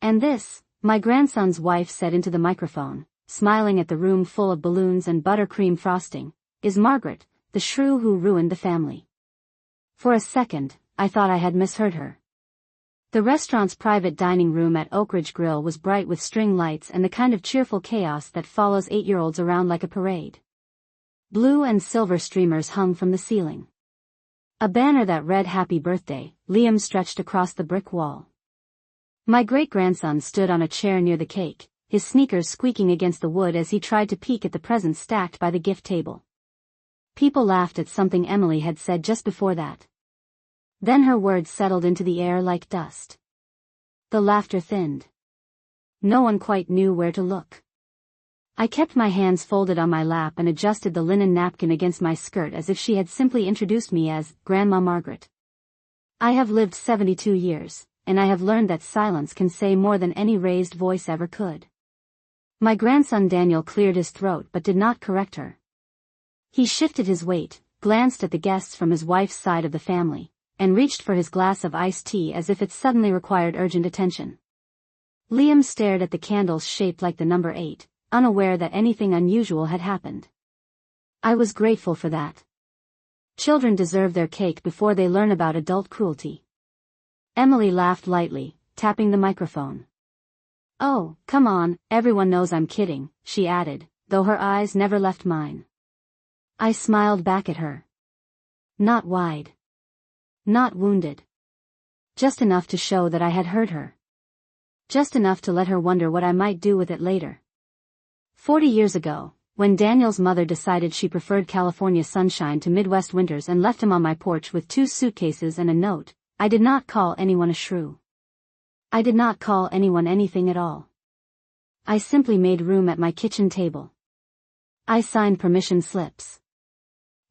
"And this," my grandson's wife said into the microphone, smiling at the room full of balloons and buttercream frosting, "is Margaret, the shrew who ruined the family." For a second, I thought I had misheard her. The restaurant's private dining room at Oak Ridge Grill was bright with string lights and the kind of cheerful chaos that follows 8-year-olds around like a parade. Blue and silver streamers hung from the ceiling. A banner that read "Happy Birthday, Liam" stretched across the brick wall. My great-grandson stood on a chair near the cake, his sneakers squeaking against the wood as he tried to peek at the presents stacked by the gift table. People laughed at something Emily had said just before that. Then her words settled into the air like dust. The laughter thinned. No one quite knew where to look. I kept my hands folded on my lap and adjusted the linen napkin against my skirt as if she had simply introduced me as Grandma Margaret. I have lived 72 years, and I have learned that silence can say more than any raised voice ever could. My grandson Daniel cleared his throat but did not correct her. He shifted his weight, glanced at the guests from his wife's side of the family, and reached for his glass of iced tea as if it suddenly required urgent attention. Liam stared at the candles shaped like the number 8, unaware that anything unusual had happened. I was grateful for that. Children deserve their cake before they learn about adult cruelty. Emily laughed lightly, tapping the microphone. "Oh, come on, everyone knows I'm kidding," she added, though her eyes never left mine. I smiled back at her. Not wide. Not wounded. Just enough to show that I had heard her. Just enough to let her wonder what I might do with it later. 40 years ago, when Daniel's mother decided she preferred California sunshine to Midwest winters and left him on my porch with 2 suitcases and a note, I did not call anyone a shrew. I did not call anyone anything at all. I simply made room at my kitchen table. I signed permission slips.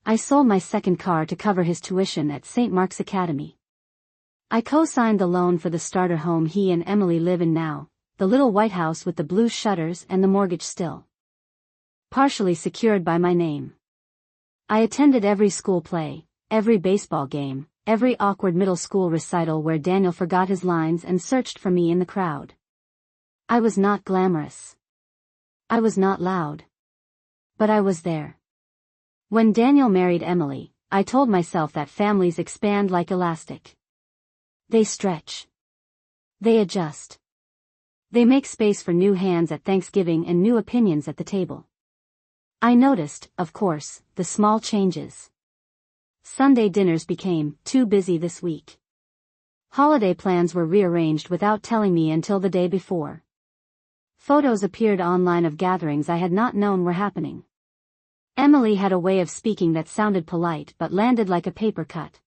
I sold my second car to cover his tuition at St. Mark's Academy. I co-signed the loan for the starter home he and Emily live in now, the little white house with the blue shutters and the mortgage still partially secured by my name. I attended every school play, every baseball game, every awkward middle school recital where Daniel forgot his lines and searched for me in the crowd. I was not glamorous. I was not loud. But I was there. When Daniel married Emily, I told myself that families expand like elastic. They stretch. They adjust. They make space for new hands at Thanksgiving and new opinions at the table. I noticed, of course, the small changes. Sunday dinners became too busy this week. Holiday plans were rearranged without telling me until the day before. Photos appeared online of gatherings I had not known were happening. Emily had a way of speaking that sounded polite but landed like a paper cut.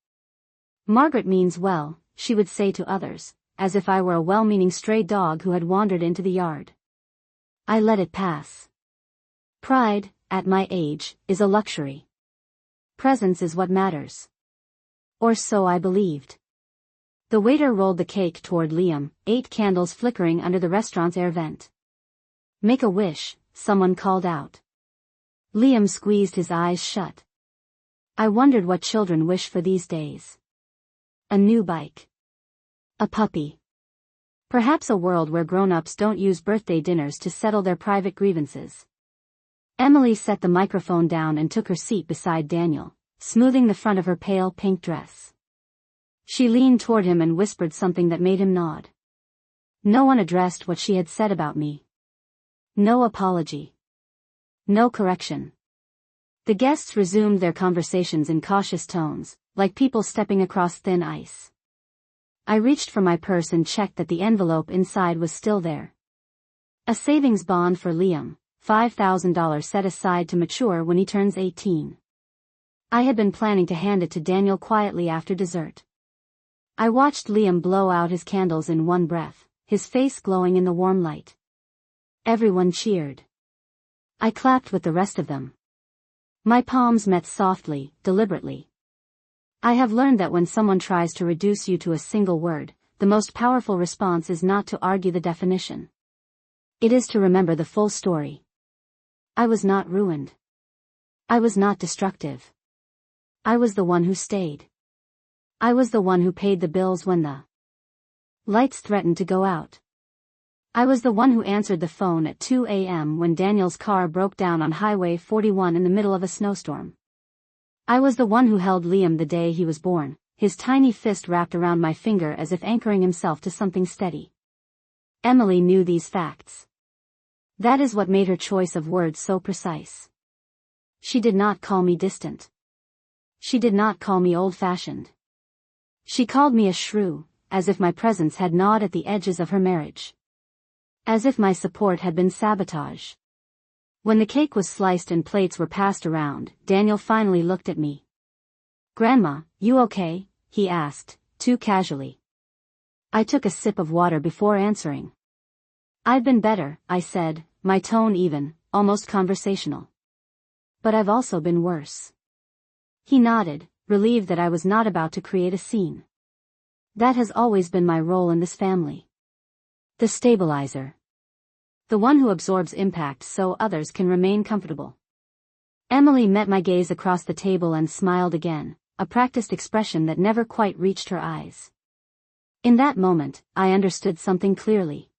"Margaret means well," she would say to others, as if I were a well-meaning stray dog who had wandered into the yard. I let it pass. Pride, at my age, is a luxury. Presence is what matters. Or so I believed. The waiter rolled the cake toward Liam, 8 candles flickering under the restaurant's air vent. "Make a wish," someone called out. Liam squeezed his eyes shut. I wondered what children wish for these days. A new bike. A puppy. Perhaps a world where grown-ups don't use birthday dinners to settle their private grievances. Emily set the microphone down and took her seat beside Daniel, smoothing the front of her pale pink dress. She leaned toward him and whispered something that made him nod. No one addressed what she had said about me. No apology. No correction. The guests resumed their conversations in cautious tones, like people stepping across thin ice. I reached for my purse and checked that the envelope inside was still there. A savings bond for Liam, $5,000 set aside to mature when he turns 18. I had been planning to hand it to Daniel quietly after dessert. I watched Liam blow out his candles in one breath, his face glowing in the warm light. Everyone cheered. I clapped with the rest of them. My palms met softly, deliberately. I have learned that when someone tries to reduce you to a single word, the most powerful response is not to argue the definition. It is to remember the full story. I was not ruined. I was not destructive. I was the one who stayed. I was the one who paid the bills when the lights threatened to go out. I was the one who answered the phone at 2 a.m. when Daniel's car broke down on Highway 41 in the middle of a snowstorm. I was the one who held Liam the day he was born, his tiny fist wrapped around my finger as if anchoring himself to something steady. Emily knew these facts. That is what made her choice of words so precise. She did not call me distant. She did not call me old-fashioned. She called me a shrew, as if my presence had gnawed at the edges of her marriage. As if my support had been sabotage. When the cake was sliced and plates were passed around, Daniel finally looked at me. "Grandma, you okay?" he asked, too casually. I took a sip of water before answering. "I've been better," I said, my tone even, almost conversational. "But I've also been worse." He nodded, relieved that I was not about to create a scene. That has always been my role in this family. The stabilizer. The one who absorbs impact so others can remain comfortable. Emily met my gaze across the table and smiled again, a practiced expression that never quite reached her eyes. In that moment, I understood something clearly.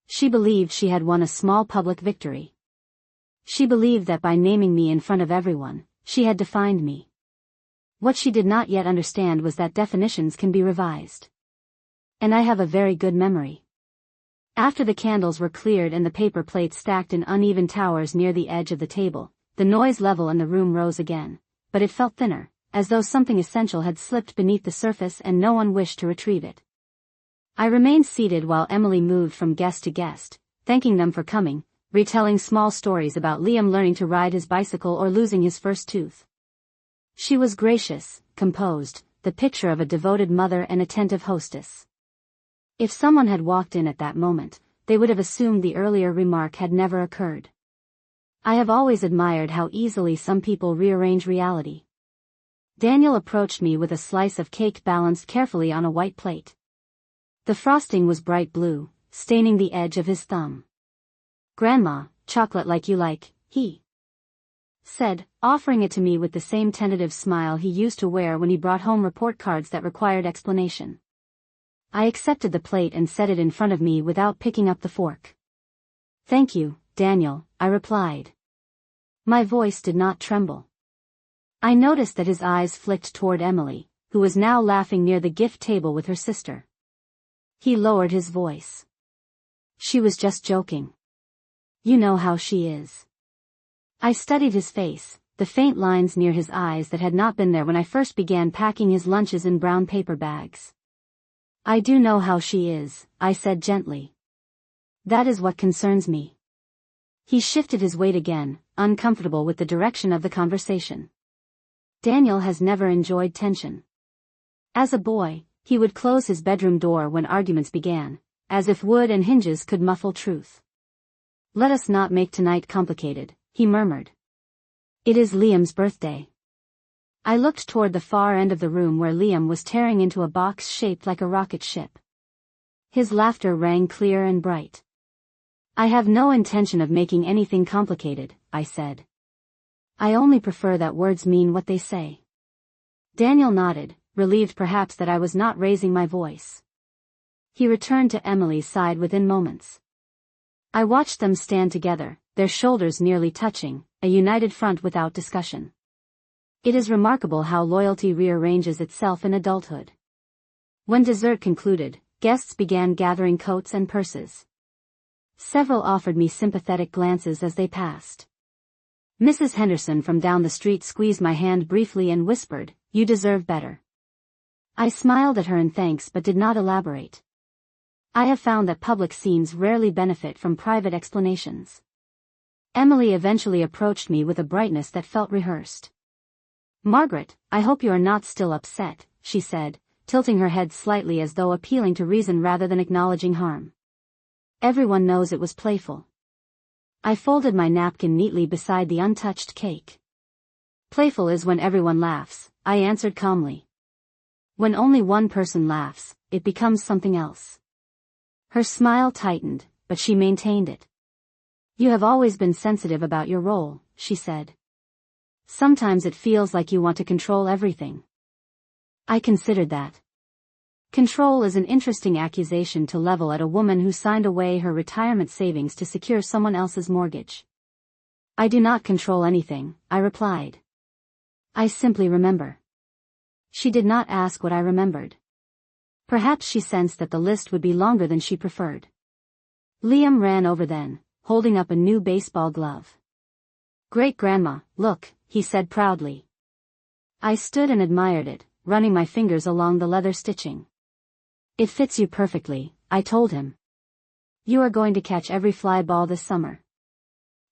She believed she had won a small public victory. She believed that by naming me in front of everyone, she had defined me. What she did not yet understand was that definitions can be revised. And I have a very good memory. After the candles were cleared and the paper plates stacked in uneven towers near the edge of the table, the noise level in the room rose again, but it felt thinner, as though something essential had slipped beneath the surface and no one wished to retrieve it. I remained seated while Emily moved from guest to guest, thanking them for coming, retelling small stories about Liam learning to ride his bicycle or losing his first tooth. She was gracious, composed, the picture of a devoted mother and attentive hostess. If someone had walked in at that moment, they would have assumed the earlier remark had never occurred. I have always admired how easily some people rearrange reality. Daniel approached me with a slice of cake balanced carefully on a white plate. The frosting was bright blue, staining the edge of his thumb. "Grandma, chocolate like you like," he said, offering it to me with the same tentative smile he used to wear when he brought home report cards that required explanation. I accepted the plate and set it in front of me without picking up the fork. "Thank you, Daniel," I replied. My voice did not tremble. I noticed that his eyes flicked toward Emily, who was now laughing near the gift table with her sister. He lowered his voice. "She was just joking. You know how she is." I studied his face, the faint lines near his eyes that had not been there when I first began packing his lunches in brown paper bags. "I do know how she is," I said gently. "That is what concerns me." He shifted his weight again, uncomfortable with the direction of the conversation. Daniel has never enjoyed tension. As a boy, he would close his bedroom door when arguments began, as if wood and hinges could muffle truth. "Let us not make tonight complicated," he murmured. "It is Liam's birthday." I looked toward the far end of the room where Liam was tearing into a box shaped like a rocket ship. His laughter rang clear and bright. "I have no intention of making anything complicated," I said. "I only prefer that words mean what they say." Daniel nodded, relieved perhaps that I was not raising my voice. He returned to Emily's side within moments. I watched them stand together, their shoulders nearly touching, a united front without discussion. It is remarkable how loyalty rearranges itself in adulthood. When dessert concluded, guests began gathering coats and purses. Several offered me sympathetic glances as they passed. Mrs. Henderson from down the street squeezed my hand briefly and whispered, "You deserve better." I smiled at her in thanks but did not elaborate. I have found that public scenes rarely benefit from private explanations. Emily eventually approached me with a brightness that felt rehearsed. "Margaret, I hope you are not still upset," she said, tilting her head slightly as though appealing to reason rather than acknowledging harm. "Everyone knows it was playful." I folded my napkin neatly beside the untouched cake. "Playful is when everyone laughs," I answered calmly. "When only one person laughs, it becomes something else." Her smile tightened, but she maintained it. "You have always been sensitive about your role," she said. "Sometimes it feels like you want to control everything." I considered that. Control is an interesting accusation to level at a woman who signed away her retirement savings to secure someone else's mortgage. I do not control anything, I replied. I simply remember. She did not ask what I remembered. Perhaps she sensed that the list would be longer than she preferred. Liam ran over then, holding up a new baseball glove. Great-grandma, look, he said proudly. I stood and admired it, running my fingers along the leather stitching. It fits you perfectly, I told him. You are going to catch every fly ball this summer.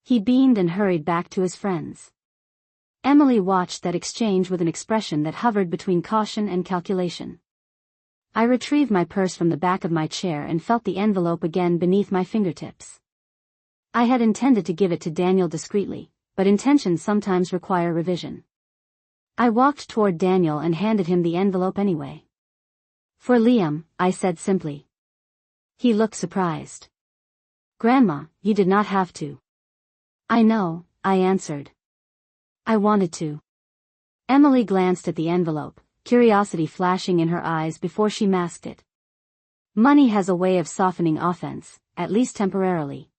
He beamed and hurried back to his friends. Emily watched that exchange with an expression that hovered between caution and calculation. I retrieved my purse from the back of my chair and felt the envelope again beneath my fingertips. I had intended to give it to Daniel discreetly, but intentions sometimes require revision. I walked toward Daniel and handed him the envelope anyway. For Liam, I said simply. He looked surprised. Grandma, you did not have to. I know, I answered. I wanted to. Emily glanced at the envelope, curiosity flashing in her eyes before she masked it. Money has a way of softening offense, at least temporarily.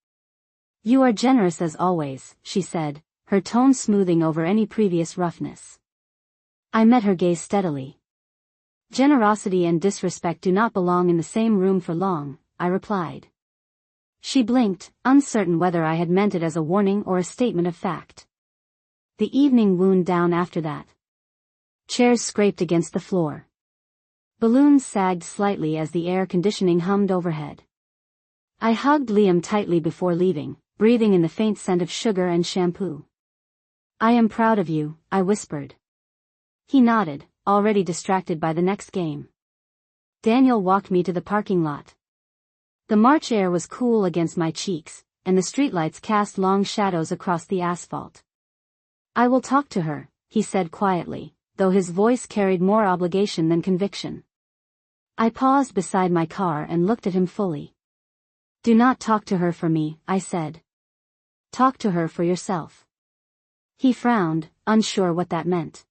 You are generous as always, she said, her tone smoothing over any previous roughness. I met her gaze steadily. Generosity and disrespect do not belong in the same room for long, I replied. She blinked, uncertain whether I had meant it as a warning or a statement of fact. The evening wound down after that. Chairs scraped against the floor. Balloons sagged slightly as the air conditioning hummed overhead. I hugged Liam tightly before leaving, breathing in the faint scent of sugar and shampoo. I am proud of you, I whispered. He nodded, already distracted by the next game. Daniel walked me to the parking lot. The March air was cool against my cheeks, and the streetlights cast long shadows across the asphalt. I will talk to her, he said quietly, though his voice carried more obligation than conviction. I paused beside my car and looked at him fully. Do not talk to her for me, I said. Talk to her for yourself. He frowned, unsure what that meant.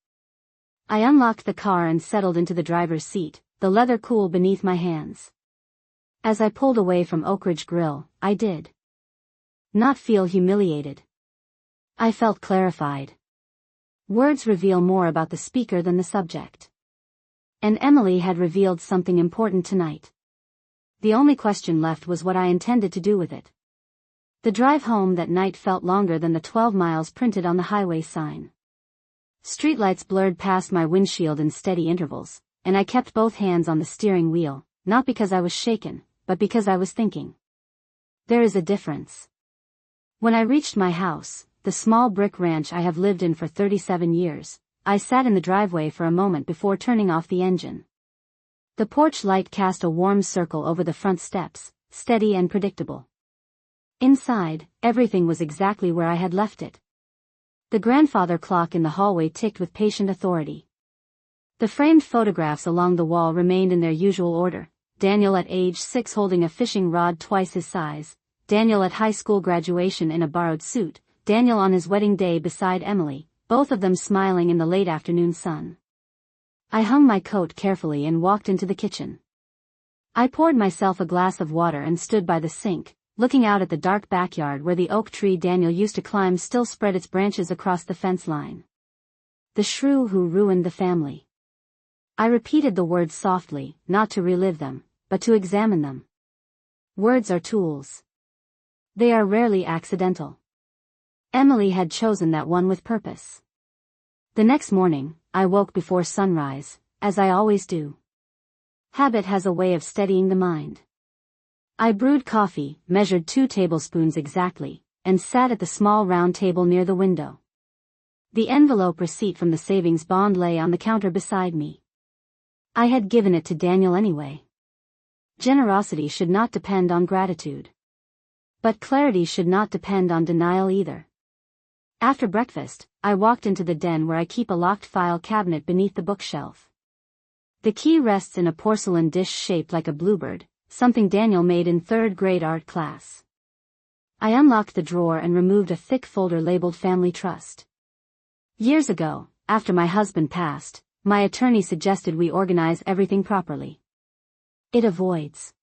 I unlocked the car and settled into the driver's seat, the leather cool beneath my hands. As I pulled away from Oak Ridge Grill, I did not feel humiliated. I felt clarified. Words reveal more about the speaker than the subject. And Emily had revealed something important tonight. The only question left was what I intended to do with it. The drive home that night felt longer than the 12 miles printed on the highway sign. Streetlights blurred past my windshield in steady intervals, and I kept both hands on the steering wheel, not because I was shaken, but because I was thinking. There is a difference. When I reached my house, the small brick ranch I have lived in for 37 years, I sat in the driveway for a moment before turning off the engine. The porch light cast a warm circle over the front steps, steady and predictable. Inside, everything was exactly where I had left it. The grandfather clock in the hallway ticked with patient authority. The framed photographs along the wall remained in their usual order. Daniel at age 6 holding a fishing rod twice his size, Daniel at high school graduation in a borrowed suit, Daniel on his wedding day beside Emily, both of them smiling in the late afternoon sun. I hung my coat carefully and walked into the kitchen. I poured myself a glass of water and stood by the sink, looking out at the dark backyard where the oak tree Daniel used to climb still spread its branches across the fence line. The shrew who ruined the family. I repeated the words softly, not to relive them, but to examine them. Words are tools. They are rarely accidental. Emily had chosen that one with purpose. The next morning, I woke before sunrise, as I always do. Habit has a way of steadying the mind. I brewed coffee, measured 2 tablespoons exactly, and sat at the small round table near the window. The envelope receipt from the savings bond lay on the counter beside me. I had given it to Daniel anyway. Generosity should not depend on gratitude. But clarity should not depend on denial either. After breakfast, I walked into the den where I keep a locked file cabinet beneath the bookshelf. The key rests in a porcelain dish shaped like a bluebird, something Daniel made in 3rd grade art class. I unlocked the drawer and removed a thick folder labeled Family Trust. Years ago, after my husband passed, my attorney suggested we organize everything properly. It avoids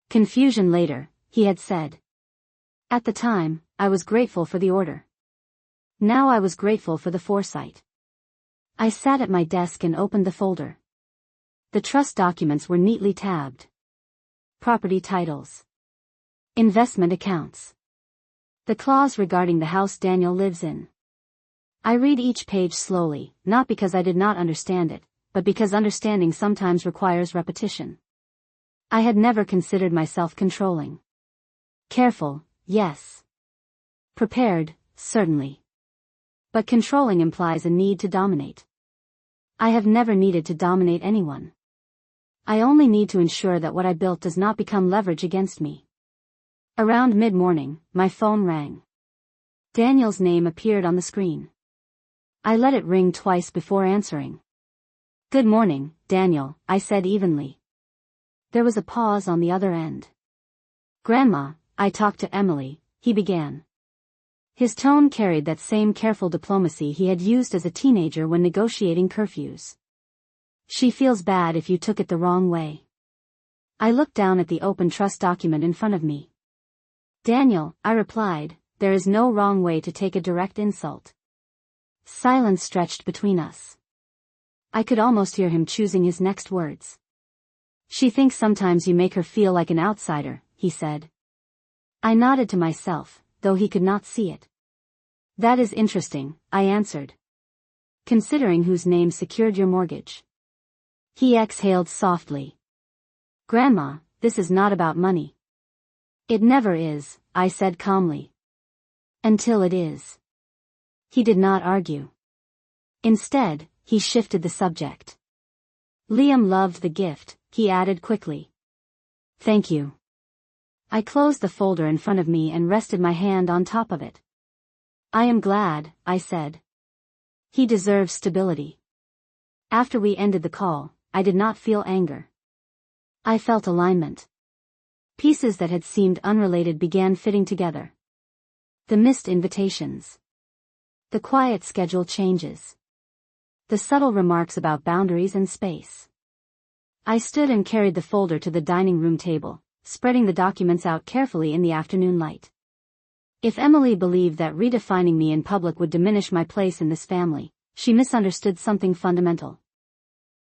confusion later, he had said. At the time, I was grateful for the order. Now I was grateful for the foresight. I sat at my desk and opened the folder. The trust documents were neatly tabbed. Property titles. Investment accounts. The clause regarding the house Daniel lives in. I read each page slowly, not because I did not understand it, but because understanding sometimes requires repetition. I had never considered myself controlling. Careful, yes. Prepared, certainly. But controlling implies a need to dominate. I have never needed to dominate anyone. I only need to ensure that what I built does not become leverage against me. Around mid-morning, my phone rang. Daniel's name appeared on the screen. I let it ring twice before answering. "Good morning, Daniel," I said evenly. There was a pause on the other end. "Grandma, I talked to Emily," he began. His tone carried that same careful diplomacy he had used as a teenager when negotiating curfews. "She feels bad if you took it the wrong way." I looked down at the open trust document in front of me. "Daniel," I replied, "there is no wrong way to take a direct insult." Silence stretched between us. I could almost hear him choosing his next words. "She thinks sometimes you make her feel like an outsider," he said. I nodded to myself, though he could not see it. "That is interesting," I answered. "Considering whose name secured your mortgage." He exhaled softly. "Grandma, this is not about money." "It never is," I said calmly. "Until it is." He did not argue. Instead, he shifted the subject. "Liam loved the gift," he added quickly. "Thank you." I closed the folder in front of me and rested my hand on top of it. "I am glad," I said. "He deserves stability." After we ended the call, I did not feel anger. I felt alignment. Pieces that had seemed unrelated began fitting together. The missed invitations. The quiet schedule changes. The subtle remarks about boundaries and space. I stood and carried the folder to the dining room table, spreading the documents out carefully in the afternoon light. If Emily believed that redefining me in public would diminish my place in this family, she misunderstood something fundamental.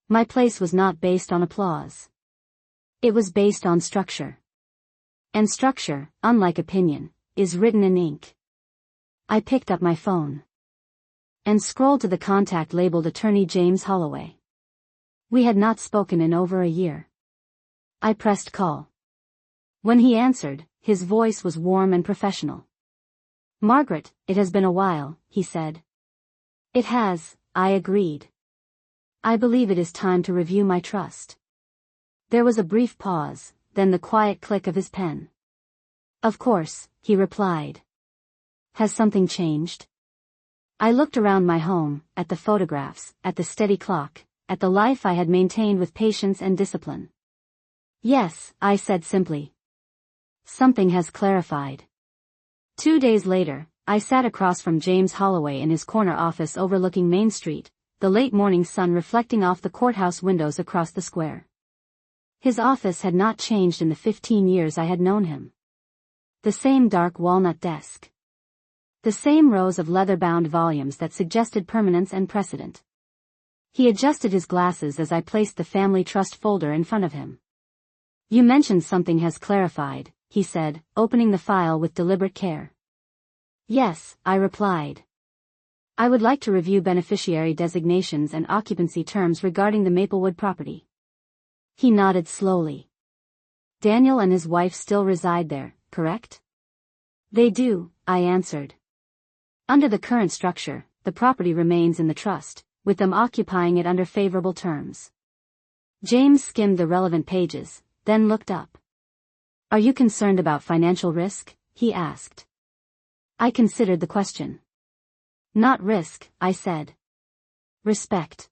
My place was not based on applause. It was based on structure. And structure, unlike opinion, is written in ink. I picked up my phone and scrolled to the contact labeled Attorney James Holloway. We had not spoken in over a year. I pressed call. When he answered, his voice was warm and professional. "Margaret, it has been a while," he said. "It has," I agreed. "I believe it is time to review my trust." There was a brief pause, then the quiet click of his pen. "Of course," he replied. "Has something changed?" I looked around my home, at the photographs, at the steady clock, at the life I had maintained with patience and discipline. "Yes," I said simply. "Something has clarified." 2 days later, I sat across from James Holloway in his corner office overlooking Main Street, the late morning sun reflecting off the courthouse windows across the square. His office had not changed in the 15 years I had known him. The same dark walnut desk. The same rows of leather-bound volumes that suggested permanence and precedent. He adjusted his glasses as I placed the family trust folder in front of him. "You mentioned something has clarified," he said, opening the file with deliberate care. "Yes," I replied. "I would like to review beneficiary designations and occupancy terms regarding the Maplewood property." He nodded slowly. "Daniel and his wife still reside there, correct?" "They do," I answered. "Under the current structure, the property remains in the trust, with them occupying it under favorable terms." James skimmed the relevant pages, then looked up. "Are you concerned about financial risk?" he asked. I considered the question. "Not risk," I said. "Respect."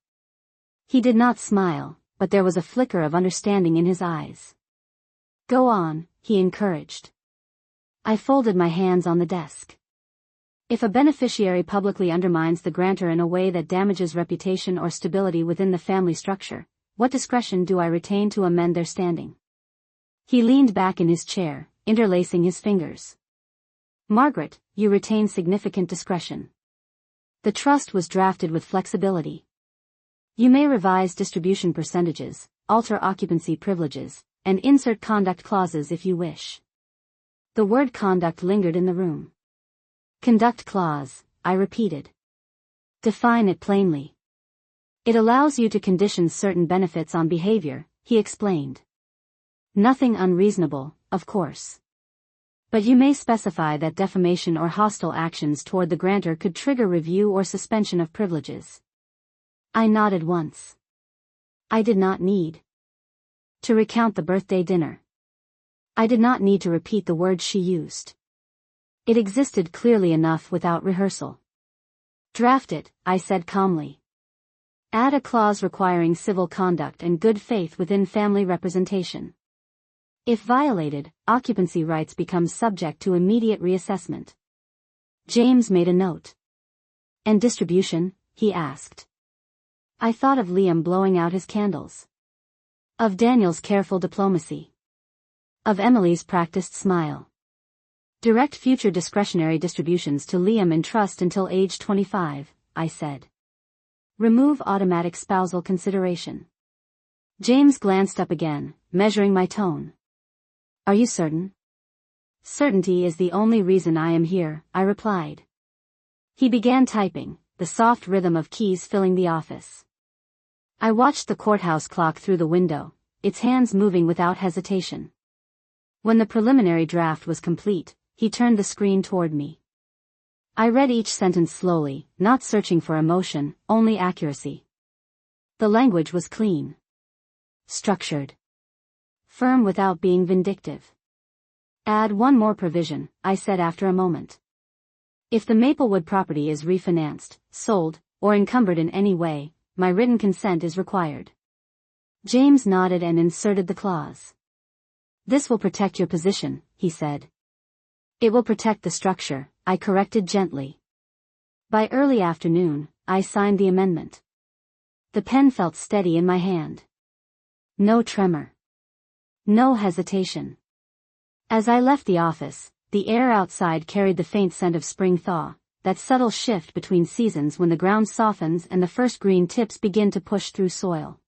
He did not smile, but there was a flicker of understanding in his eyes. "Go on," he encouraged. I folded my hands on the desk. "If a beneficiary publicly undermines the grantor in a way that damages reputation or stability within the family structure, what discretion do I retain to amend their standing? He leaned back in his chair, interlacing his fingers. Margaret, you retain significant discretion. The trust was drafted with flexibility. You may revise distribution percentages, alter occupancy privileges, and insert conduct clauses if you wish. The word conduct lingered in the room. Conduct clause, I repeated. Define it plainly. It allows you to condition certain benefits on behavior, he explained. Nothing unreasonable, of course. But you may specify that defamation or hostile actions toward the grantor could trigger review or suspension of privileges. I nodded once. I did not need to recount the birthday dinner. I did not need to repeat the words she used. It existed clearly enough without rehearsal. Draft it, I said calmly. Add a clause requiring civil conduct and good faith within family representation. If violated, occupancy rights become subject to immediate reassessment. James made a note. And distribution, he asked. I thought of Liam blowing out his candles. Of Daniel's careful diplomacy. Of Emily's practiced smile. Direct future discretionary distributions to Liam in trust until age 25, I said. Remove automatic spousal consideration. James glanced up again, measuring my tone. Are you certain? Certainty is the only reason I am here, I replied. He began typing, the soft rhythm of keys filling the office. I watched the courthouse clock through the window, its hands moving without hesitation. When the preliminary draft was complete, he turned the screen toward me. I read each sentence slowly, not searching for emotion, only accuracy. The language was clean. Structured. Firm without being vindictive. Add one more provision, I said after a moment. If the Maplewood property is refinanced, sold, or encumbered in any way, my written consent is required. James nodded and inserted the clause. This will protect your position, he said. It will protect the structure, I corrected gently. By early afternoon, I signed the amendment. The pen felt steady in my hand. No tremor. No hesitation. As I left the office, the air outside carried the faint scent of spring thaw, that subtle shift between seasons when the ground softens and the first green tips begin to push through soil.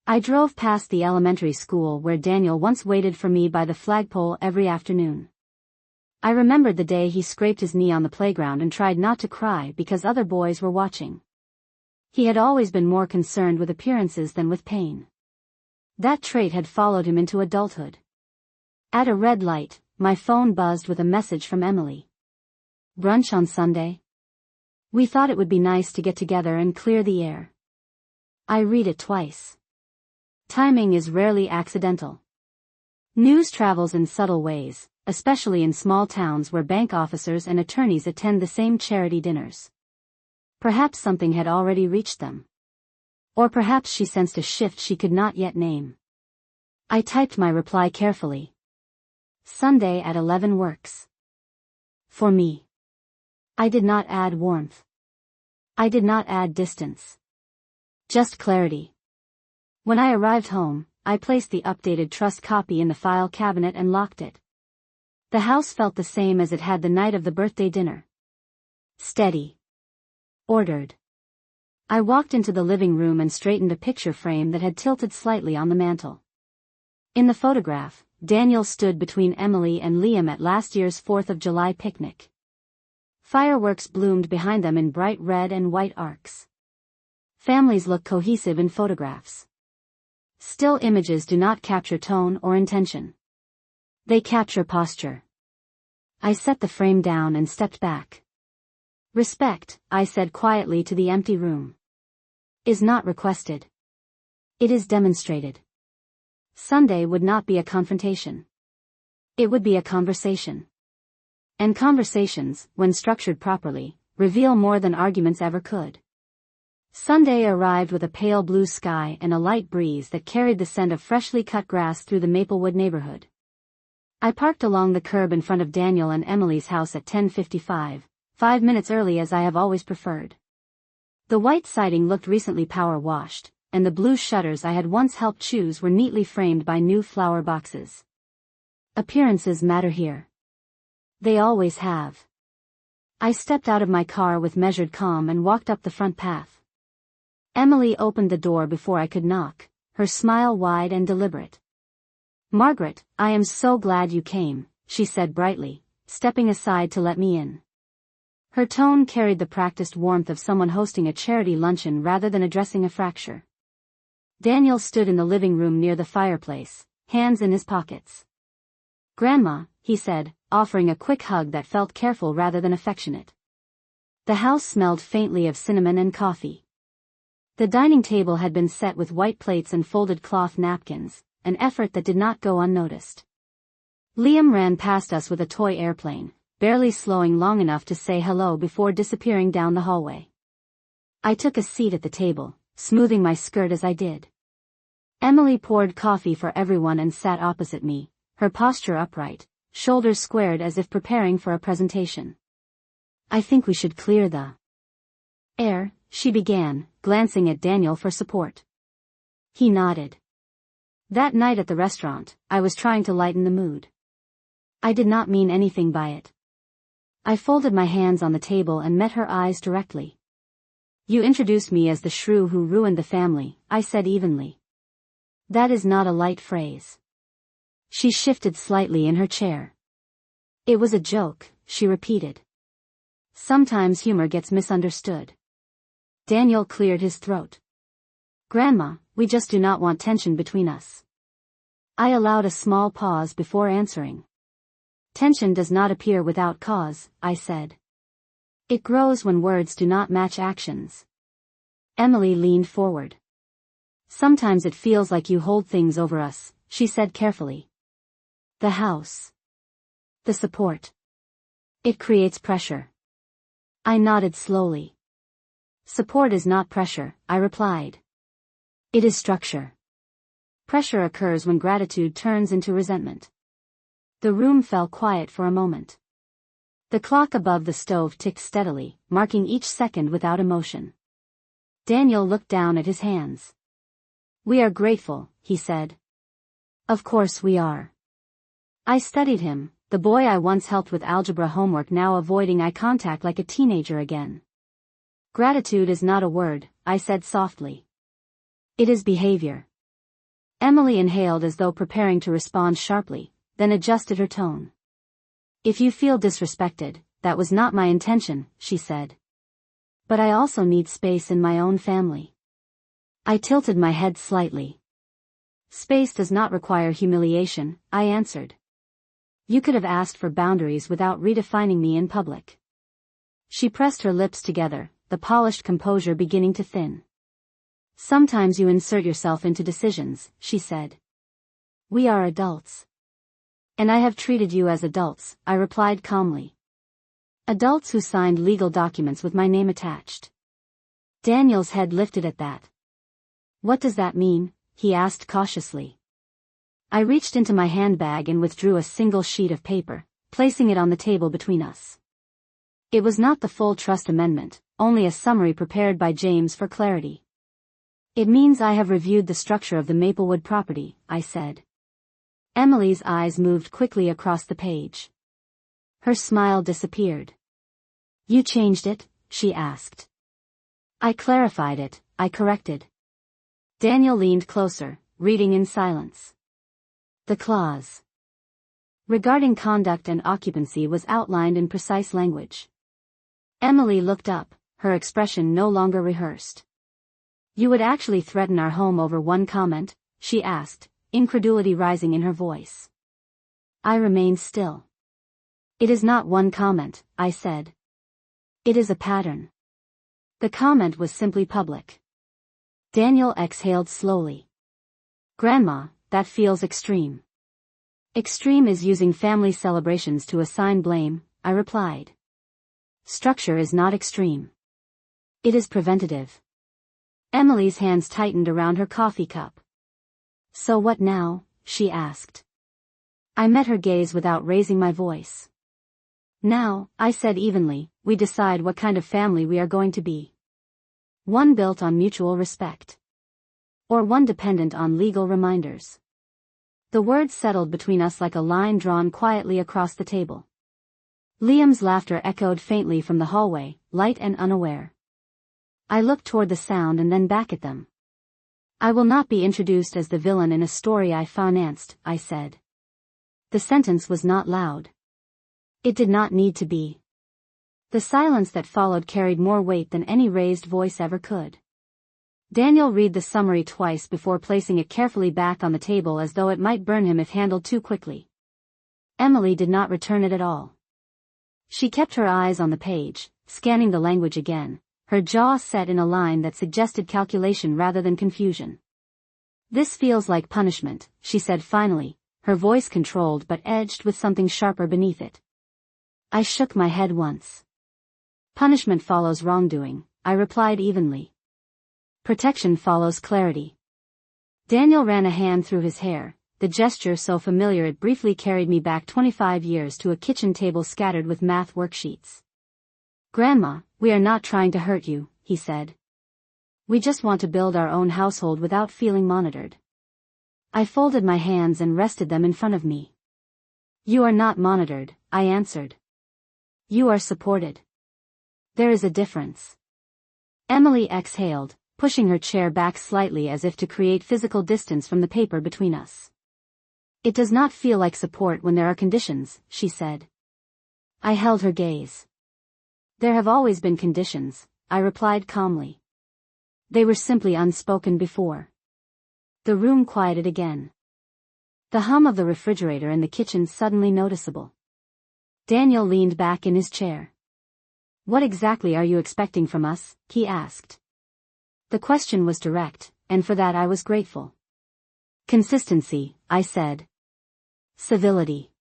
I drove past the elementary school where Daniel once waited for me by the flagpole every afternoon. I remembered the day he scraped his knee on the playground and tried not to cry because other boys were watching. He had always been more concerned with appearances than with pain. That trait had followed him into adulthood. At a red light, my phone buzzed with a message from Emily. Brunch on Sunday? We thought it would be nice to get together and clear the air. I read it twice. Timing is rarely accidental. News travels in subtle ways, especially in small towns where bank officers and attorneys attend the same charity dinners. Perhaps something had already reached them. Or perhaps she sensed a shift she could not yet name. I typed my reply carefully. Sunday at 11 works. For me. I did not add warmth. I did not add distance. Just clarity. When I arrived home, I placed the updated trust copy in the file cabinet and locked it. The house felt the same as it had the night of the birthday dinner. Steady. Ordered. I walked into the living room and straightened a picture frame that had tilted slightly on the mantel. In the photograph, Daniel stood between Emily and Liam at last year's 4th of July picnic. Fireworks bloomed behind them in bright red and white arcs. Families look cohesive in photographs. Still images do not capture tone or intention. They capture posture. I set the frame down and stepped back. Respect, I said quietly to the empty room. Is not requested. It is demonstrated. Sunday would not be a confrontation. It would be a conversation. And conversations, when structured properly, reveal more than arguments ever could. Sunday arrived with a pale blue sky and a light breeze that carried the scent of freshly cut grass through the Maplewood neighborhood. I parked along the curb in front of Daniel and Emily's house at 10:55, 5 minutes early as I have always preferred. The white siding looked recently power washed, and the blue shutters I had once helped choose were neatly framed by new flower boxes. Appearances matter here. They always have. I stepped out of my car with measured calm and walked up the front path. Emily opened the door before I could knock, her smile wide and deliberate. "Margaret, I am so glad you came," she said brightly, stepping aside to let me in. Her tone carried the practiced warmth of someone hosting a charity luncheon rather than addressing a fracture. Daniel stood in the living room near the fireplace, hands in his pockets. "Grandma," he said, offering a quick hug that felt careful rather than affectionate. The house smelled faintly of cinnamon and coffee. The dining table had been set with white plates and folded cloth napkins, an effort that did not go unnoticed. Liam ran past us with a toy airplane, barely slowing long enough to say hello before disappearing down the hallway. I took a seat at the table, smoothing my skirt as I did. Emily poured coffee for everyone and sat opposite me, her posture upright, shoulders squared as if preparing for a presentation. "I think we should clear the air," she began, glancing at Daniel for support. He nodded. "That night at the restaurant, I was trying to lighten the mood. I did not mean anything by it." I folded my hands on the table and met her eyes directly. "You introduced me as the shrew who ruined the family," I said evenly. "That is not a light phrase." She shifted slightly in her chair. "It was a joke," she repeated. "Sometimes humor gets misunderstood." Daniel cleared his throat. "Grandma, we just do not want tension between us." I allowed a small pause before answering. "Tension does not appear without cause," I said. "It grows when words do not match actions." Emily leaned forward. "Sometimes it feels like you hold things over us," she said carefully. "The house. The support. It creates pressure." I nodded slowly. "Support is not pressure," I replied. "It is structure. Pressure occurs when gratitude turns into resentment." The room fell quiet for a moment. The clock above the stove ticked steadily, marking each second without emotion. Daniel looked down at his hands. "We are grateful," he said. "Of course we are." I studied him, the boy I once helped with algebra homework now avoiding eye contact like a teenager again. "Gratitude is not a word," I said softly. "It is behavior." Emily inhaled as though preparing to respond sharply, then adjusted her tone. "If you feel disrespected, that was not my intention," she said. "But I also need space in my own family." I tilted my head slightly. "Space does not require humiliation," I answered. "You could have asked for boundaries without redefining me in public." She pressed her lips together, the polished composure beginning to thin. "Sometimes you insert yourself into decisions," she said. "We are adults." "And I have treated you as adults," I replied calmly. "Adults who signed legal documents with my name attached." Daniel's head lifted at that. "What does that mean?" he asked cautiously. I reached into my handbag and withdrew a single sheet of paper, placing it on the table between us. It was not the full trust amendment, only a summary prepared by James for clarity. "It means I have reviewed the structure of the Maplewood property," I said. Emily's eyes moved quickly across the page. Her smile disappeared. "You changed it?" she asked. "I clarified it," I corrected. Daniel leaned closer, reading in silence. The clause regarding conduct and occupancy was outlined in precise language. Emily looked up, her expression no longer rehearsed. "You would actually threaten our home over one comment?" she asked, incredulity rising in her voice. I remained still. "It is not one comment," I said. "It is a pattern." The comment was simply public. Daniel exhaled slowly. "Grandma, that feels extreme." "Extreme is using family celebrations to assign blame," I replied. "Structure is not extreme. It is preventative." Emily's hands tightened around her coffee cup. "So what now?" she asked. I met her gaze without raising my voice. "Now," I said evenly, "we decide what kind of family we are going to be. One built on mutual respect." or one dependent on legal reminders. The words settled between us like a line drawn quietly across the table. Liam's laughter echoed faintly from the hallway, light and unaware. I looked toward the sound and then back at them. I will not be introduced as the villain in a story I financed, I said. The sentence was not loud. It did not need to be. The silence that followed carried more weight than any raised voice ever could. Daniel read the summary twice before placing it carefully back on the table as though it might burn him if handled too quickly. Emily did not return it at all. She kept her eyes on the page, scanning the language again, her jaw set in a line that suggested calculation rather than confusion. This feels like punishment, she said finally, her voice controlled but edged with something sharper beneath it. I shook my head once. Punishment follows wrongdoing, I replied evenly. Protection follows clarity. Daniel ran a hand through his hair, the gesture so familiar it briefly carried me back 25 years to a kitchen table scattered with math worksheets. Grandma, we are not trying to hurt you, he said. We just want to build our own household without feeling monitored. I folded my hands and rested them in front of me. You are not monitored, I answered. You are supported. There is a difference. Emily exhaled, pushing her chair back slightly as if to create physical distance from the paper between us. It does not feel like support when there are conditions, she said. I held her gaze. There have always been conditions, I replied calmly. They were simply unspoken before. The room quieted again. The hum of the refrigerator in the kitchen suddenly noticeable. Daniel leaned back in his chair. What exactly are you expecting from us? He asked. The question was direct, and for that I was grateful. Consistency, I said. Civility.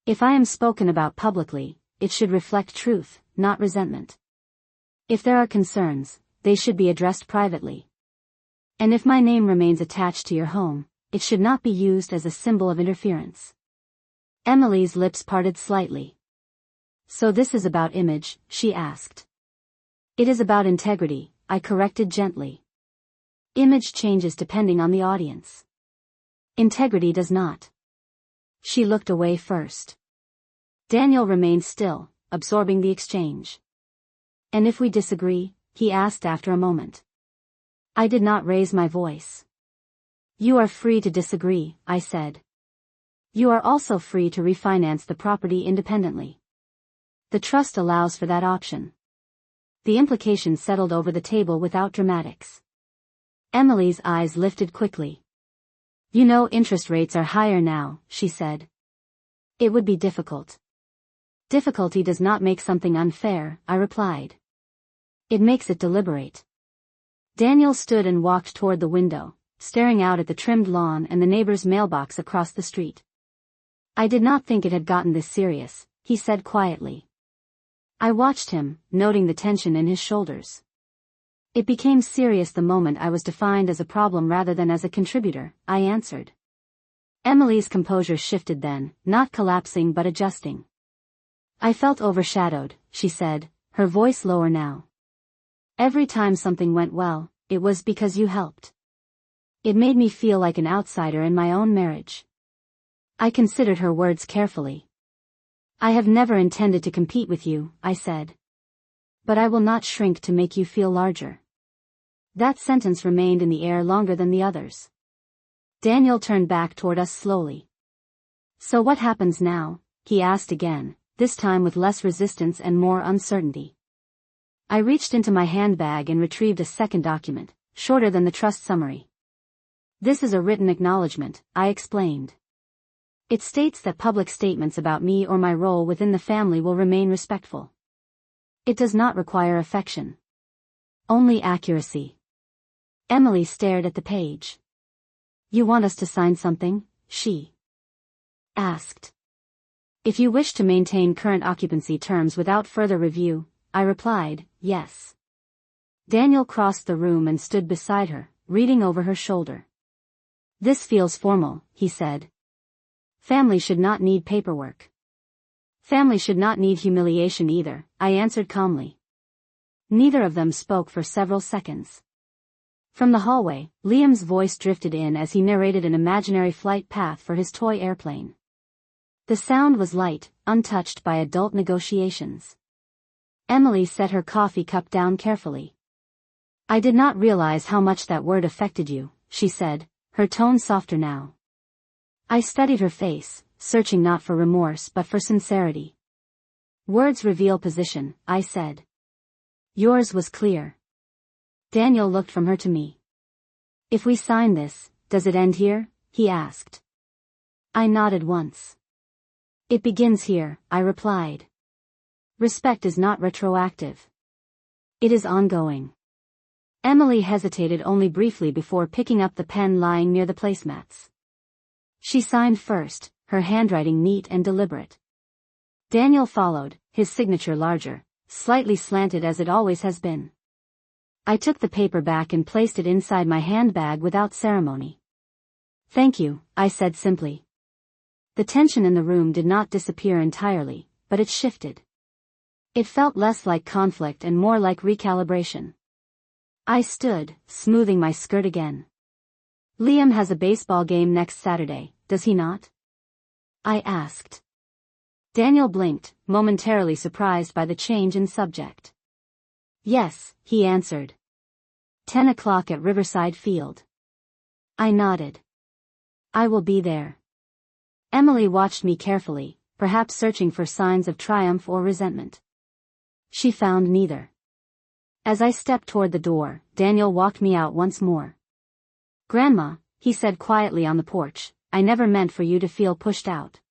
If I am spoken about publicly, it should reflect truth, not resentment. If there are concerns, they should be addressed privately. And if my name remains attached to your home, it should not be used as a symbol of interference. Emily's lips parted slightly. So this is about image, she asked. It is about integrity, I corrected gently. Image changes depending on the audience. Integrity does not. She looked away first. Daniel remained still, absorbing the exchange. And if we disagree? He asked after a moment. I did not raise my voice. You are free to disagree, I said. You are also free to refinance the property independently. The trust allows for that option. The implications settled over the table without dramatics. Emily's eyes lifted quickly. You know interest rates are higher now, she said. It would be difficult. Difficulty does not make something unfair, I replied. It makes it deliberate. Daniel stood and walked toward the window, staring out at the trimmed lawn and the neighbor's mailbox across the street. I did not think it had gotten this serious, he said quietly. I watched him, noting the tension in his shoulders. It became serious the moment I was defined as a problem rather than as a contributor, I answered. Emily's composure shifted then, not collapsing but adjusting. I felt overshadowed, she said, her voice lower now. Every time something went well, it was because you helped. It made me feel like an outsider in my own marriage. I considered her words carefully. I have never intended to compete with you, I said. But I will not shrink to make you feel larger. That sentence remained in the air longer than the others. Daniel turned back toward us slowly. So what happens now? He asked again, this time with less resistance and more uncertainty. I reached into my handbag and retrieved a second document, shorter than the trust summary. This is a written acknowledgement, I explained. It states that public statements about me or my role within the family will remain respectful. It does not require affection. Only accuracy. Emily stared at the page. You want us to sign something? She asked. If you wish to maintain current occupancy terms without further review, I replied, yes. Daniel crossed the room and stood beside her, reading over her shoulder. This feels formal, he said. Family should not need paperwork. Family should not need humiliation either, I answered calmly. Neither of them spoke for several seconds. From the hallway, Liam's voice drifted in as he narrated an imaginary flight path for his toy airplane. The sound was light, untouched by adult negotiations. Emily set her coffee cup down carefully. "I did not realize how much that word affected you," she said, her tone softer now. I studied her face, searching not for remorse but for sincerity. "Words reveal position," I said. "Yours was clear." Daniel looked from her to me. "If we sign this, does it end here?" he asked. I nodded once. "It begins here," I replied. "Respect is not retroactive. It is ongoing." Emily hesitated only briefly before picking up the pen lying near the placemats. She signed first, her handwriting neat and deliberate. Daniel followed, his signature larger, slightly slanted as it always has been. I took the paper back and placed it inside my handbag without ceremony. "Thank you," I said simply. The tension in the room did not disappear entirely, but it shifted. It felt less like conflict and more like recalibration. I stood, smoothing my skirt again. "Liam has a baseball game next Saturday, does he not?" I asked. Daniel blinked, momentarily surprised by the change in subject. "Yes," he answered. 10 o'clock at Riverside Field. I nodded. "I will be there." Emily watched me carefully, perhaps searching for signs of triumph or resentment. She found neither. As I stepped toward the door, Daniel walked me out once more. "Grandma," he said quietly on the porch, "I never meant for you to feel pushed out."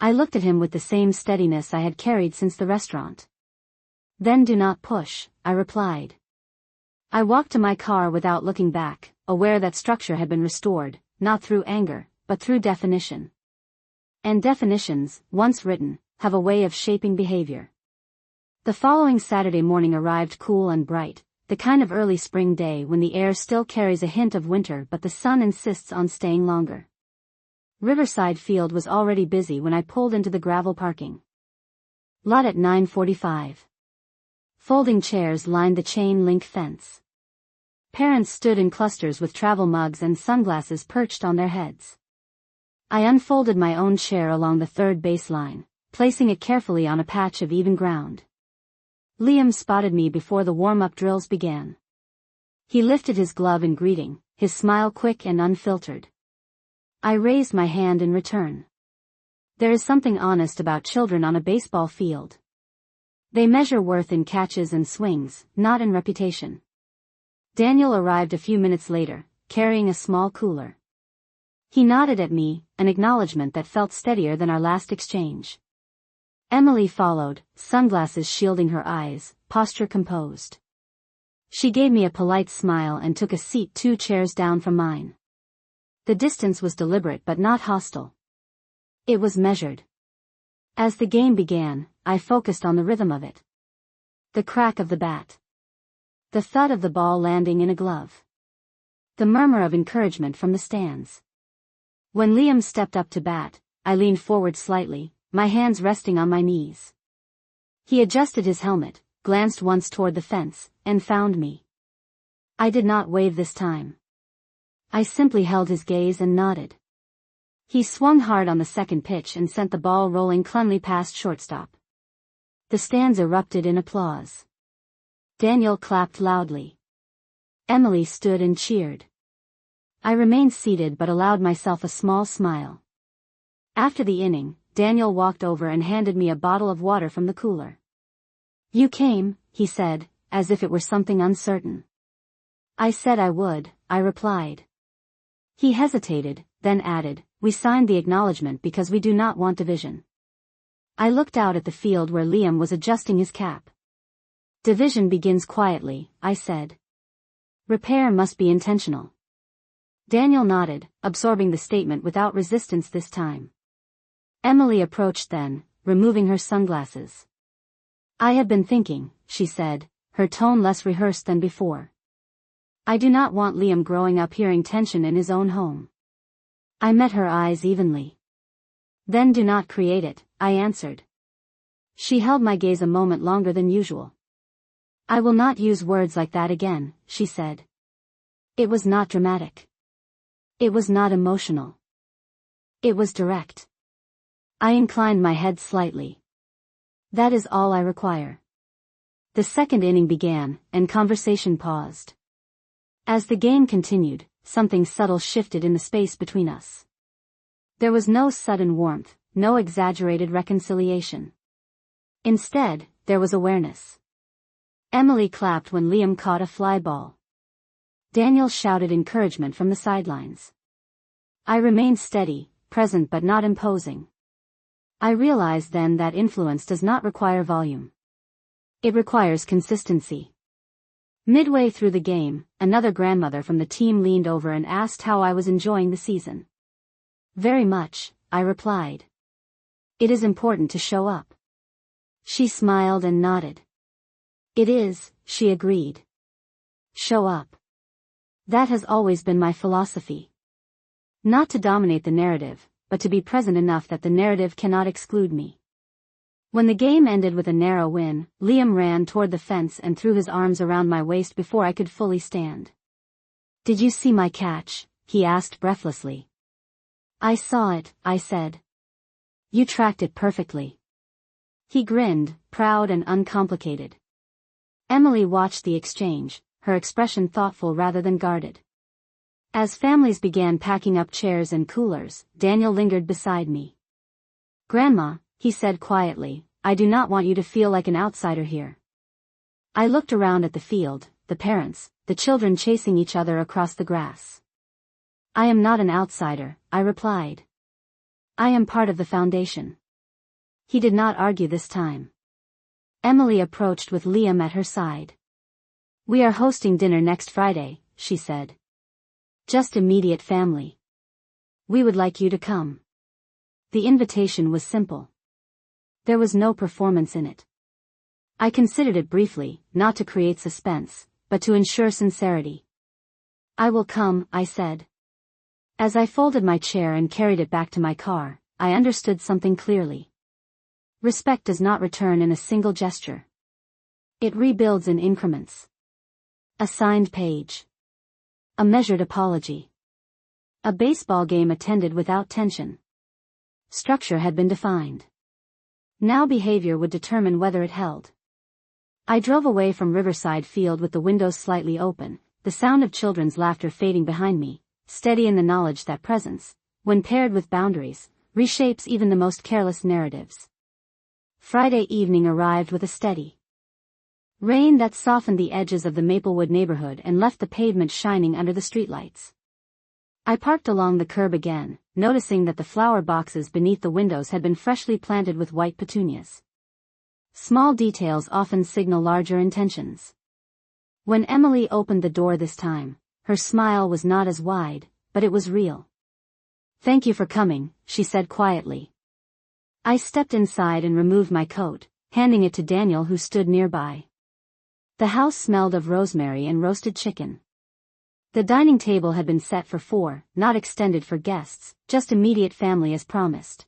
I looked at him with the same steadiness I had carried since the restaurant. "Then do not push," I replied. I walked to my car without looking back, aware that structure had been restored, not through anger, but through definition. And definitions, once written, have a way of shaping behavior. The following Saturday morning arrived cool and bright, the kind of early spring day when the air still carries a hint of winter but the sun insists on staying longer. Riverside Field was already busy when I pulled into the gravel parking lot at 9:45. Folding chairs lined the chain-link fence. Parents stood in clusters with travel mugs and sunglasses perched on their heads. I unfolded my own chair along the third baseline, placing it carefully on a patch of even ground. Liam spotted me before the warm-up drills began. He lifted his glove in greeting, his smile quick and unfiltered. I raised my hand in return. There is something honest about children on a baseball field. They measure worth in catches and swings, not in reputation. Daniel arrived a few minutes later, carrying a small cooler. He nodded at me, an acknowledgement that felt steadier than our last exchange. Emily followed, sunglasses shielding her eyes, posture composed. She gave me a polite smile and took a seat 2 chairs down from mine. The distance was deliberate but not hostile. It was measured. As the game began, I focused on the rhythm of it. The crack of the bat. The thud of the ball landing in a glove. The murmur of encouragement from the stands. When Liam stepped up to bat, I leaned forward slightly, my hands resting on my knees. He adjusted his helmet, glanced once toward the fence, and found me. I did not wave this time. I simply held his gaze and nodded. He swung hard on the second pitch and sent the ball rolling cleanly past shortstop. The stands erupted in applause. Daniel clapped loudly. Emily stood and cheered. I remained seated but allowed myself a small smile. After the inning, Daniel walked over and handed me a bottle of water from the cooler. "You came," he said, as if it were something uncertain. "I said I would," I replied. He hesitated, then added, "We signed the acknowledgement because we do not want division." I looked out at the field where Liam was adjusting his cap. "Division begins quietly," I said. "Repair must be intentional." Daniel nodded, absorbing the statement without resistance this time. Emily approached then, removing her sunglasses. "I have been thinking," she said, her tone less rehearsed than before. "I do not want Liam growing up hearing tension in his own home." I met her eyes evenly. "Then do not create it," I answered. She held my gaze a moment longer than usual. "I will not use words like that again," she said. It was not dramatic. It was not emotional. It was direct. I inclined my head slightly. That is all I require. The second inning began, and conversation paused. As the game continued, something subtle shifted in the space between us. There was no sudden warmth, no exaggerated reconciliation. Instead, there was awareness. Emily clapped when Liam caught a fly ball. Daniel shouted encouragement from the sidelines. I remained steady, present but not imposing. I realized then that influence does not require volume. It requires consistency. Midway through the game, another grandmother from the team leaned over and asked how I was enjoying the season. Very much, I replied. It is important to show up. She smiled and nodded. It is, she agreed. Show up. That has always been my philosophy. Not to dominate the narrative, but to be present enough that the narrative cannot exclude me. When the game ended with a narrow win, Liam ran toward the fence and threw his arms around my waist before I could fully stand. Did you see my catch? He asked breathlessly. I saw it, I said. You tracked it perfectly. He grinned, proud and uncomplicated. Emily watched the exchange, her expression thoughtful rather than guarded. As families began packing up chairs and coolers, Daniel lingered beside me. Grandma, he said quietly, I do not want you to feel like an outsider here. I looked around at the field, the parents, the children chasing each other across the grass. I am not an outsider, I replied. I am part of the foundation. He did not argue this time. Emily approached with Liam at her side. We are hosting dinner next Friday, she said. Just immediate family. We would like you to come. The invitation was simple. There was no performance in it. I considered it briefly, not to create suspense, but to ensure sincerity. I will come, I said. As I folded my chair and carried it back to my car, I understood something clearly. Respect does not return in a single gesture. It rebuilds in increments. A signed page. A measured apology. A baseball game attended without tension. Structure had been defined. Now behavior would determine whether it held. I drove away from Riverside Field with the windows slightly open, the sound of children's laughter fading behind me, steady in the knowledge that presence, when paired with boundaries, reshapes even the most careless narratives. Friday evening arrived with a steady rain that softened the edges of the Maplewood neighborhood and left the pavement shining under the streetlights. I parked along the curb again, noticing that the flower boxes beneath the windows had been freshly planted with white petunias. Small details often signal larger intentions. When Emily opened the door this time, her smile was not as wide, but it was real. Thank you for coming, she said quietly. I stepped inside and removed my coat, handing it to Daniel who stood nearby. The house smelled of rosemary and roasted chicken. The dining table had been set for 4, not extended for guests, just immediate family as promised.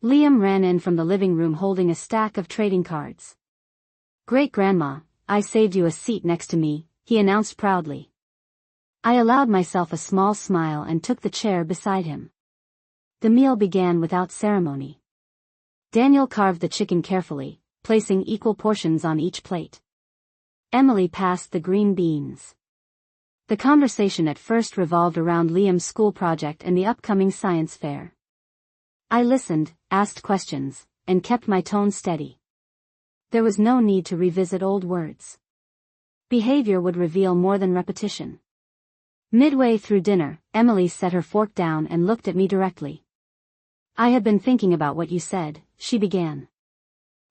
Liam ran in from the living room holding a stack of trading cards. Great-grandma, I saved you a seat next to me, he announced proudly. I allowed myself a small smile and took the chair beside him. The meal began without ceremony. Daniel carved the chicken carefully, placing equal portions on each plate. Emily passed the green beans. The conversation at first revolved around Liam's school project and the upcoming science fair. I listened, asked questions, and kept my tone steady. There was no need to revisit old words. Behavior would reveal more than repetition. Midway through dinner, Emily set her fork down and looked at me directly. I had been thinking about what you said, she began.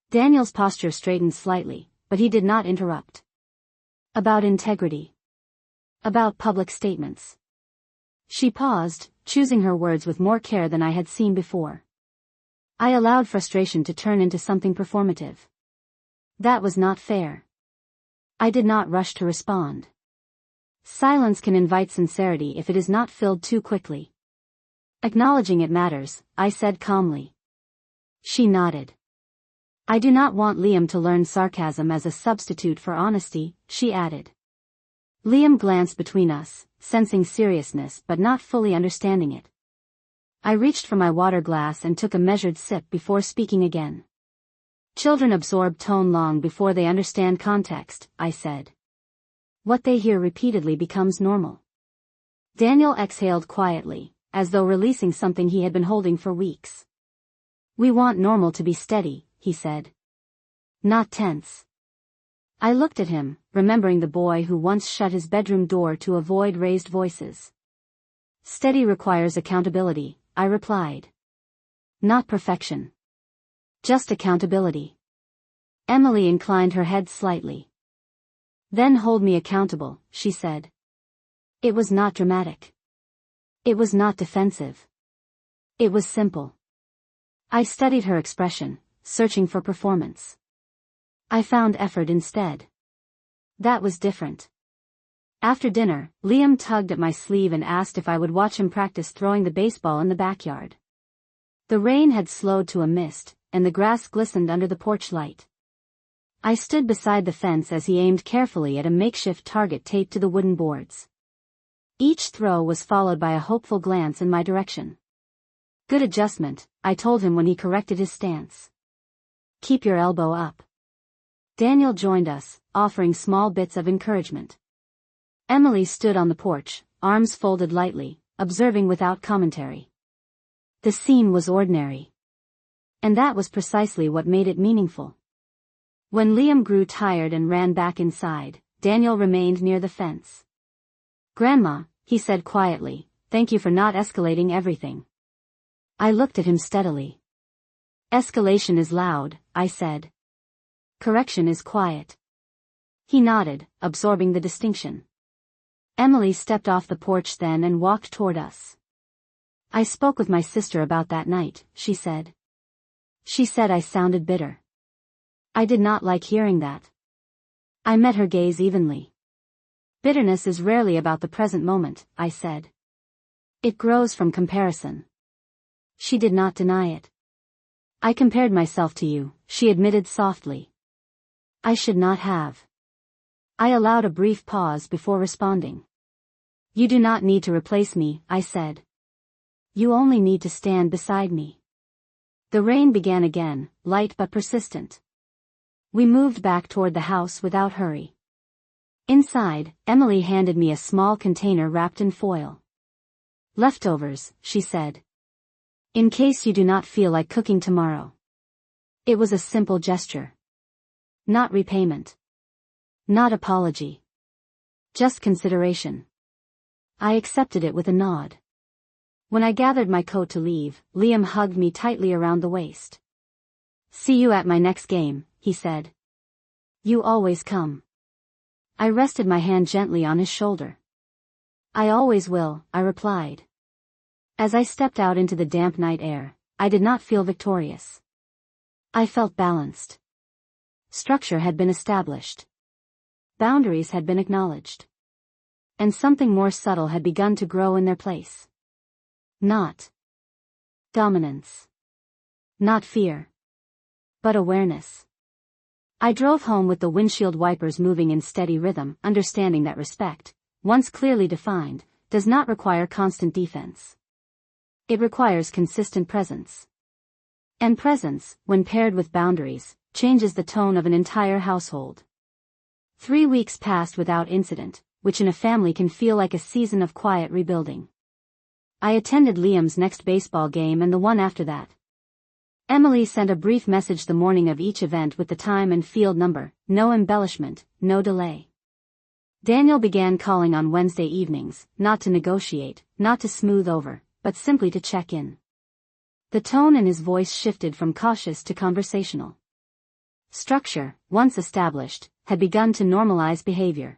Daniel's posture straightened slightly, but he did not interrupt. About integrity. About public statements. She paused, choosing her words with more care than I had seen before. I allowed frustration to turn into something performative. That was not fair. I did not rush to respond. Silence can invite sincerity if it is not filled too quickly. Acknowledging it matters, I said calmly. She nodded. I do not want Liam to learn sarcasm as a substitute for honesty, she added. Liam glanced between us, sensing seriousness but not fully understanding it. I reached for my water glass and took a measured sip before speaking again. Children absorb tone long before they understand context, I said. What they hear repeatedly becomes normal. Daniel exhaled quietly, as though releasing something he had been holding for weeks. We want normal to be steady, he said. Not tense. I looked at him, remembering the boy who once shut his bedroom door to avoid raised voices. Steady requires accountability, I replied. Not perfection. Just accountability. Emily inclined her head slightly. Then hold me accountable, she said. It was not dramatic. It was not defensive. It was simple. I studied her expression, searching for performance. I found effort instead. That was different. After dinner, Liam tugged at my sleeve and asked if I would watch him practice throwing the baseball in the backyard. The rain had slowed to a mist, and the grass glistened under the porch light. I stood beside the fence as he aimed carefully at a makeshift target taped to the wooden boards. Each throw was followed by a hopeful glance in my direction. Good adjustment, I told him when he corrected his stance. Keep your elbow up. Daniel joined us, offering small bits of encouragement. Emily stood on the porch, arms folded lightly, observing without commentary. The scene was ordinary. And that was precisely what made it meaningful. When Liam grew tired and ran back inside, Daniel remained near the fence. Grandma, he said quietly, thank you for not escalating everything. I looked at him steadily. Escalation is loud, I said. Correction is quiet. He nodded, absorbing the distinction. Emily stepped off the porch then and walked toward us. I spoke with my sister about that night, she said. She said I sounded bitter. I did not like hearing that. I met her gaze evenly. Bitterness is rarely about the present moment, I said. It grows from comparison. She did not deny it. I compared myself to you, she admitted softly. I should not have. I allowed a brief pause before responding. You do not need to replace me, I said. You only need to stand beside me. The rain began again, light but persistent. We moved back toward the house without hurry. Inside, Emily handed me a small container wrapped in foil. Leftovers, she said. In case you do not feel like cooking tomorrow. It was a simple gesture. Not repayment. Not apology. Just consideration. I accepted it with a nod. When I gathered my coat to leave, Liam hugged me tightly around the waist. See you at my next game, he said. You always come. I rested my hand gently on his shoulder. I always will, I replied. As I stepped out into the damp night air, I did not feel victorious. I felt balanced. Structure had been established. Boundaries had been acknowledged. And something more subtle had begun to grow in their place. Not dominance. Not fear. But awareness. I drove home with the windshield wipers moving in steady rhythm, understanding that respect, once clearly defined, does not require constant defense. It requires consistent presence. And presence, when paired with boundaries, changes the tone of an entire household. 3 weeks passed without incident, which in a family can feel like a season of quiet rebuilding. I attended Liam's next baseball game and the one after that. Emily sent a brief message the morning of each event with the time and field number, no embellishment, no delay. Daniel began calling on Wednesday evenings, not to negotiate, not to smooth over, but simply to check in. The tone in his voice shifted from cautious to conversational. Structure, once established, had begun to normalize behavior.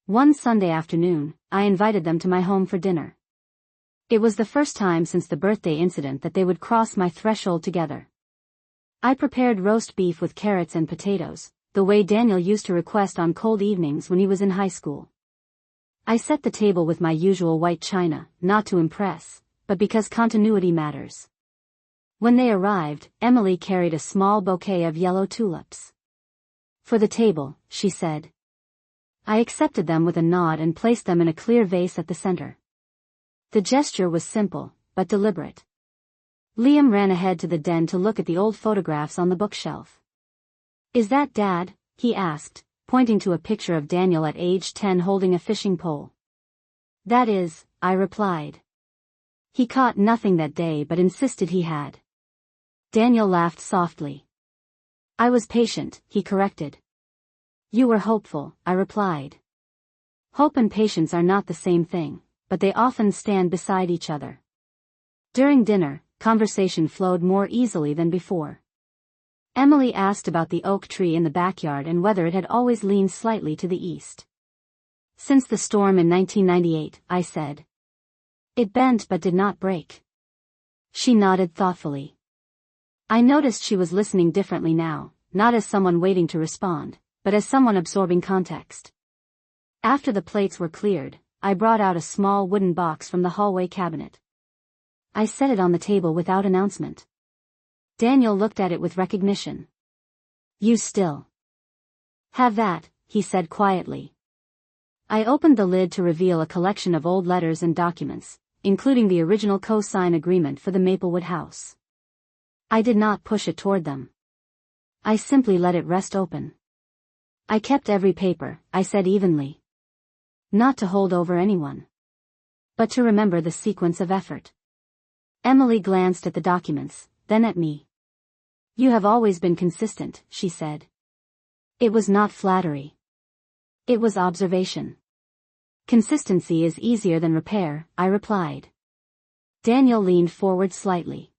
One Sunday afternoon, I invited them to my home for dinner. It was the first time since the birthday incident that they would cross my threshold together. I prepared roast beef with carrots and potatoes, the way Daniel used to request on cold evenings when he was in high school. I set the table with my usual white china, not to impress, but because continuity matters. When they arrived, Emily carried a small bouquet of yellow tulips. For the table, she said. I accepted them with a nod and placed them in a clear vase at the center. The gesture was simple, but deliberate. Liam ran ahead to the den to look at the old photographs on the bookshelf. "Is that Dad?" he asked, pointing to a picture of Daniel at age 10 holding a fishing pole. "That is," I replied. He caught nothing that day but insisted he had. Daniel laughed softly. "I was patient," he corrected. "You were hopeful," I replied. Hope and patience are not the same thing, but they often stand beside each other. During dinner, conversation flowed more easily than before. Emily asked about the oak tree in the backyard and whether it had always leaned slightly to the east. "Since the storm in 1998, I said. "It bent but did not break." She nodded thoughtfully. I noticed she was listening differently now, not as someone waiting to respond, but as someone absorbing context. After the plates were cleared, I brought out a small wooden box from the hallway cabinet. I set it on the table without announcement. Daniel looked at it with recognition. "You still have that," he said quietly. I opened the lid to reveal a collection of old letters and documents, including the original co-sign agreement for the Maplewood house. I did not push it toward them. I simply let it rest open. "I kept every paper," I said evenly. "Not to hold over anyone, but to remember the sequence of effort." Emily glanced at the documents, then at me. "You have always been consistent," she said. It was not flattery. It was observation. "Consistency is easier than repair," I replied. Daniel leaned forward slightly.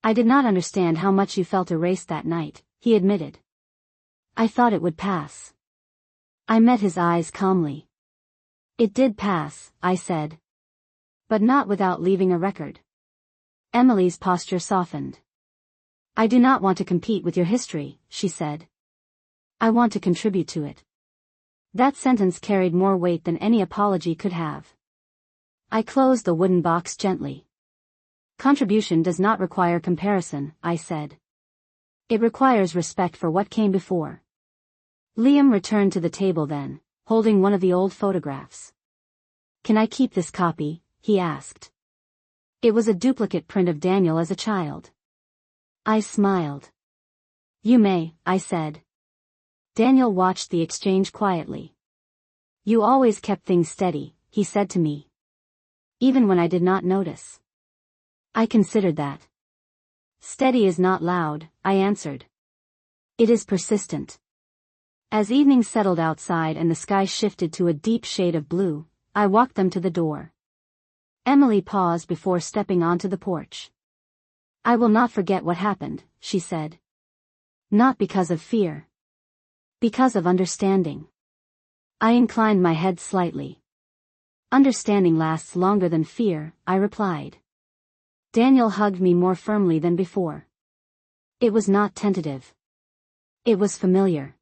"I did not understand how much you felt erased that night," he admitted. "I thought it would pass." I met his eyes calmly. "It did pass," I said. "But not without leaving a record." Emily's posture softened. "I do not want to compete with your history," she said. "I want to contribute to it." That sentence carried more weight than any apology could have. I closed the wooden box gently. "Contribution does not require comparison," I said. "It requires respect for what came before." Liam returned to the table then, holding one of the old photographs. "Can I keep this copy?" he asked. It was a duplicate print of Daniel as a child. I smiled. "You may," I said. Daniel watched the exchange quietly. "You always kept things steady," he said to me. "Even when I did not notice." I considered that. "Steady is not loud," I answered. "It is persistent." As evening settled outside and the sky shifted to a deep shade of blue, I walked them to the door. Emily paused before stepping onto the porch. "I will not forget what happened," she said. "Not because of fear. Because of understanding." I inclined my head slightly. "Understanding lasts longer than fear," I replied. Daniel hugged me more firmly than before. It was not tentative. It was familiar.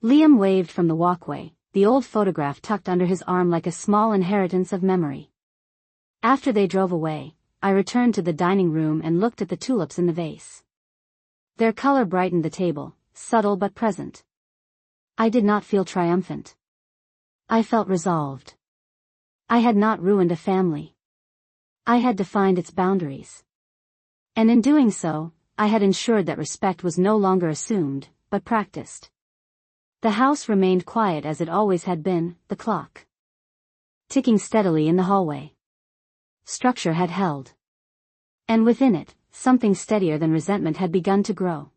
Liam waved from the walkway, the old photograph tucked under his arm like a small inheritance of memory. After they drove away, I returned to the dining room and looked at the tulips in the vase. Their color brightened the table, subtle but present. I did not feel triumphant. I felt resolved. I had not ruined a family. I had defined its boundaries. And in doing so, I had ensured that respect was no longer assumed, but practiced. The house remained quiet as it always had been, the clock ticking steadily in the hallway. Structure had held. And within it, something steadier than resentment had begun to grow.